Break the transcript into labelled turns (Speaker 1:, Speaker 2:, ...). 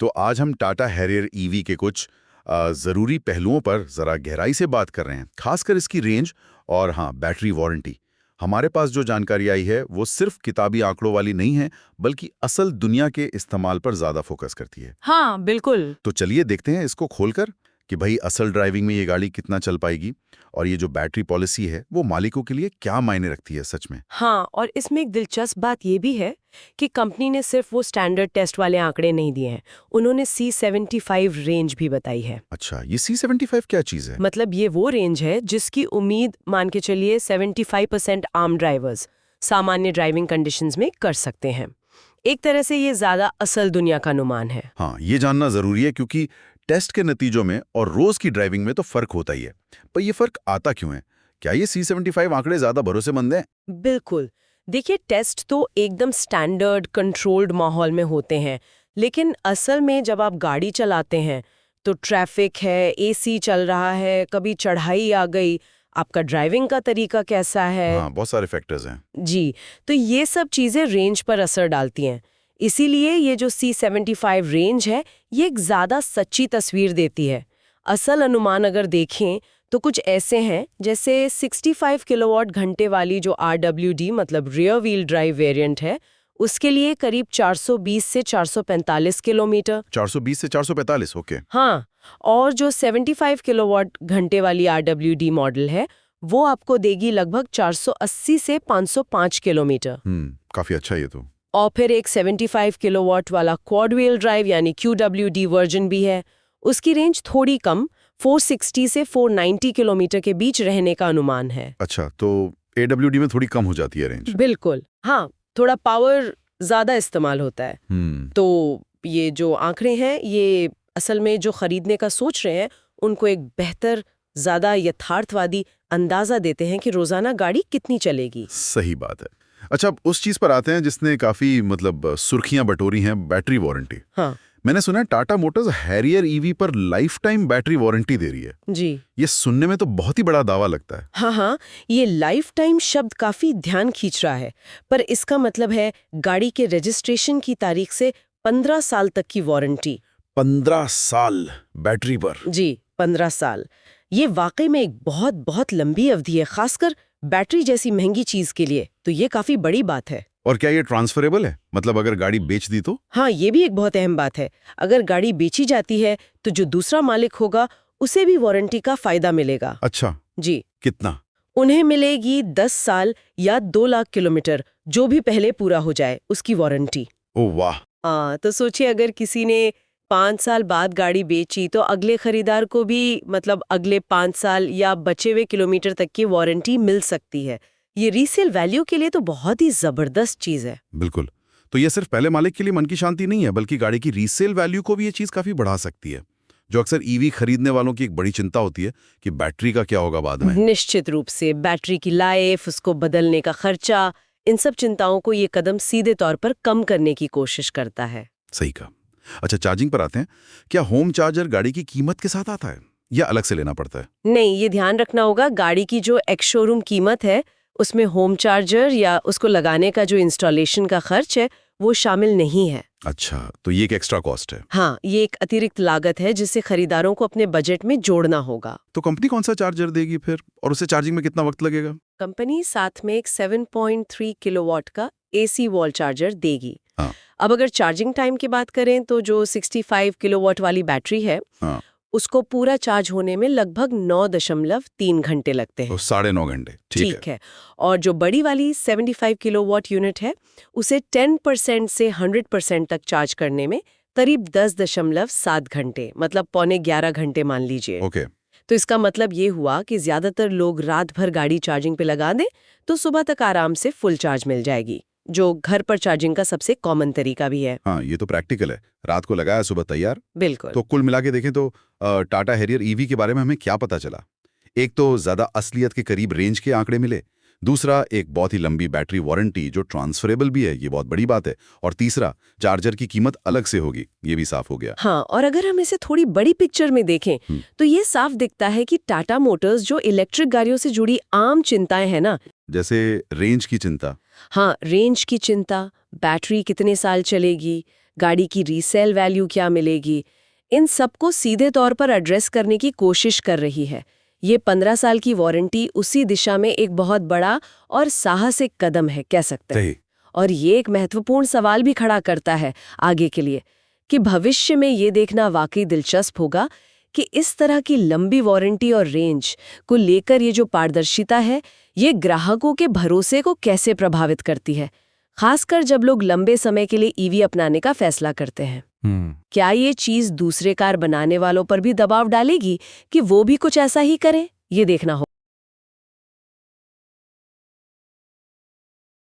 Speaker 1: तो आज हम टाटा हैरियर ईवी के कुछ ज़रूरी पहलुओं पर ज़रा गहराई से बात कर रहे हैं, खासकर इसकी रेंज और हाँ, बैटरी वारंटी। हमारे पास जो जानकारी आई है वो सिर्फ किताबी आंकड़ों वाली नहीं है, बल्कि असल दुनिया के इस्तेमाल पर ज़्यादा फोकस करती है।
Speaker 2: हाँ बिल्कुल।
Speaker 1: तो चलिए देखते हैं इसको खोलकर कि भाई असल ड्राइविंग में ये गाड़ी कितना चल पाएगी और ये जो बैटरी पॉलिसी है वो मालिकों के लिए क्या मायने रखती है सच में।
Speaker 2: हाँ, और इसमें एक दिलचस्प बात ये भी है कि कंपनी ने सिर्फ वो स्टैंडर्ड टेस्ट वाले आंकड़े नहीं दिए हैं, उन्होंने C75 रेंज भी बताई है।
Speaker 1: अच्छा, ये C75 क्या चीज़ है?
Speaker 2: मतलब ये वो रेंज है जिसकी उम्मीद मान के चलिए 75% आम ड्राइवर्स सामान्य ड्राइविंग कंडीशंस में कर सकते हैं। एक तरह से ये ज्यादा असल दुनिया का अनुमान है।
Speaker 1: हाँ, ये जानना जरूरी है क्योंकि टेस्ट के नतीजों में और रोज की ड्राइविंग में तो फर्क होता ही है। पर ये फर्क आता क्यों है? क्या ये C75 आंकड़े ज्यादा भरोसेमंद हैं?
Speaker 2: बिल्कुल। देखिए, टेस्ट तो एकदम स्टैंडर्ड कंट्रोल्ड माहौल में होते हैं, लेकिन असल में जब आप गाड़ी चलाते हैं तो ट्रैफिक है, एसी चल रहा है, कभी चढ़ाई आ गई, आपका ड्राइविंग का तरीका कैसा है।
Speaker 1: हाँ, बहुत सारे फैक्टर्स हैं।
Speaker 2: जी, तो ये सब चीजें रेंज पर असर डालती हैं। इसीलिए ये जो C75 रेंज है, ये एक ज्यादा सच्ची तस्वीर देती है। असल अनुमान अगर देखें तो कुछ ऐसे हैं, जैसे 65 किलोवाट घंटे वाली जो RWD मतलब रियर व्हील ड्राइव वेरिएंट है, उसके लिए करीब 420 से 445 किलोमीटर।
Speaker 1: 420 से 445, ओके।
Speaker 2: हाँ, और जो 75 किलोवाट घंटे वाली RWD मॉडल है, वो आपको देगी लगभग 480 से 505 किलोमीटर।
Speaker 1: काफी अच्छा ये तो।
Speaker 2: और फिर एक 75 किलोवाट वाला क्वाड व्हील ड्राइव यानी QWD वर्जन भी है। उसकी रेंज थोड़ी कम 460 से 490 किलोमीटर के बीच रहने का अनुमान है।
Speaker 1: अच्छा, तो AWD में थोड़ी कम हो जाती है रेंज।
Speaker 2: बिल्कुल, हाँ, थोड़ा पावर ज्यादा इस्तेमाल होता है। तो ये जो आंकड़े हैं, ये असल में जो खरीदने का सोच रहे हैं उनको एक बेहतर, ज्यादा यथार्थवादी अंदाजा देते हैं कि रोजाना गाड़ी कितनी चलेगी।
Speaker 1: सही बात है। अच्छा, अब उस चीज पर आते हैं जिसने काफी सुर्खियां बटोरी हैं, बैटरी वारंटी।
Speaker 2: हाँ
Speaker 1: मैंने सुना है टाटा मोटर्स हैरियर ईवी पर लाइफ टाइम बैटरी वारंटी दे रही है।
Speaker 2: जी।
Speaker 1: ये सुनने में तो बहुत ही बड़ा दावा लगता है।
Speaker 2: हाँ, ये लाइफ टाइम शब्द काफी ध्यान खींच रहा है, पर इसका मतलब है गाड़ी के रजिस्ट्रेशन की तारीख से 15 साल तक की वारंटी।
Speaker 1: 15 साल बैटरी पर?
Speaker 2: जी, 15 साल। ये वाकई में एक बहुत बहुत लंबी अवधि है, खासकर बैटरी जैसी महंगी चीज के लिए तो ये काफी बड़ी बात है।
Speaker 1: और क्या ये ट्रांसफरेबल है? मतलब अगर गाड़ी बेच दी तो?
Speaker 2: हाँ, ये भी एक बहुत अहम बात है। अगर गाड़ी बेची जाती है तो जो दूसरा मालिक होगा उसे भी वारंटी का फायदा मिलेगा।
Speaker 1: अच्छा,
Speaker 2: जी।
Speaker 1: कितना?
Speaker 2: उन्हें मिलेगी 10 साल या 2 लाख किलोमीटर, जो भी पहले पूरा हो जाए उसकी वारंटी।
Speaker 1: ओह वाह।
Speaker 2: तो सोचिए, अगर किसी ने 5 साल बाद गाड़ी बेची तो अगले खरीदार को भी मतलब अगले 5 साल या बचे हुए किलोमीटर तक की वारंटी मिल सकती है। ये रीसेल वैल्यू के लिए तो बहुत ही जबरदस्त चीज है।
Speaker 1: बिल्कुल। तो ये सिर्फ पहले मालिक के लिए मन की शांति नहीं है, बल्कि गाड़ी की रीसेल वैल्यू को भी ये चीज काफी बढ़ा सकती है, जो अक्सर ईवी खरीदने वालों की एक बड़ी चिंता होती है कि बैटरी का क्या होगा बाद में।
Speaker 2: निश्चित रूप से बैटरी की लाइफ, उसको बदलने का खर्चा, इन सब चिंताओं को ये कदम सीधे तौर पर कम करने की कोशिश करता है।
Speaker 1: सही कहा। अच्छा, चार्जिंग पर आते हैं। क्या होम चार्जर गाड़ी की कीमत के साथ आता है या अलग से लेना पड़ता है?
Speaker 2: नहीं, ये ध्यान रखना होगा, गाड़ी की जो एक्स शोरूम कीमत है उसमें होम चार्जर या उसको लगाने का जो इंस्टॉलेशन का खर्च है वो शामिल नहीं है।
Speaker 1: अच्छा, तो ये एक एक्स्ट्रा कॉस्ट है।
Speaker 2: हाँ, ये एक अतिरिक्त लागत है जिसे खरीदारों को अपने बजट में जोड़ना होगा।
Speaker 1: तो कंपनी कौन सा चार्जर देगी फिर, और उसे चार्जिंग में कितना वक्त लगेगा?
Speaker 2: कंपनी साथ में एक 7.3 किलोवाट का AC वॉल चार्जर देगी।
Speaker 1: हाँ।
Speaker 2: अब अगर चार्जिंग टाइम की बात करें तो जो 65 किलोवाट वाली बैटरी है,
Speaker 1: हाँ।
Speaker 2: उसको पूरा चार्ज होने में लगभग 9.3 घंटे लगते हैं।
Speaker 1: तो 9.5 घंटे, ठीक
Speaker 2: है। और जो बड़ी वाली 75 किलोवाट यूनिट है, उसे 10% से 100% तक चार्ज करने में करीब 10.7 घंटे, मतलब 10.75 घंटे मान लीजिए।
Speaker 1: ओके।
Speaker 2: तो इसका मतलब ये हुआ कि ज्यादातर लोग रात भर गाड़ी चार्जिंग पे लगा दें तो सुबह तक आराम से फुल चार्ज मिल जाएगी, जो घर पर चार्जिंग का सबसे कॉमन तरीका भी है।
Speaker 1: हाँ, ये तो प्रैक्टिकल है। रात को लगाया, सुबह तैयार।
Speaker 2: बिल्कुल।
Speaker 1: तो कुल मिला के देखें तो टाटा हैरियर ईवी के बारे में हमें क्या पता चला? एक तो ज्यादा असलियत के करीब रेंज के आंकड़े मिले, दूसरा एक बहुत ही लंबी बैटरी वारंटी जो ट्रांसफरेबल भी है, ये बहुत बड़ी बात है, और तीसरा चार्जर की कीमत अलग से होगी, ये भी साफ हो गया।
Speaker 2: हाँ, और अगर हम इसे थोड़ी बड़ी पिक्चर में देखें तो ये साफ दिखता है कि टाटा मोटर्स जो इलेक्ट्रिक गाड़ियों से जुड़ी आम चिंताएं हैं ना,
Speaker 1: जैसे रेंज की चिंता।
Speaker 2: हाँ, रेंज की चिंता, बैटरी कितने साल चलेगी, गाड़ी की रीसेल वैल्यू क्या मिलेगी, इन सबको सीधे तौर पर एड्रेस करने की कोशिश कर रही है। ये 15 साल की वारंटी उसी दिशा में एक बहुत बड़ा और साहसिक कदम है, कह सकते हैं।
Speaker 1: सही।
Speaker 2: और ये एक महत्वपूर्ण सवाल भी खड़ा करता है आगे के लिए, कि भविष्य में ये देखना वाकई दिलचस्प होगा कि इस तरह की लंबी वारंटी और रेंज को लेकर ये जो पारदर्शिता है, ये ग्राहकों के भरोसे को कैसे प्रभावित करती है, खासकर जब लोग लंबे समय के लिए ईवी अपनाने का फैसला करते हैं। क्या ये चीज दूसरे कार बनाने वालों पर भी दबाव डालेगी कि वो भी कुछ ऐसा ही करें? ये देखना होगा।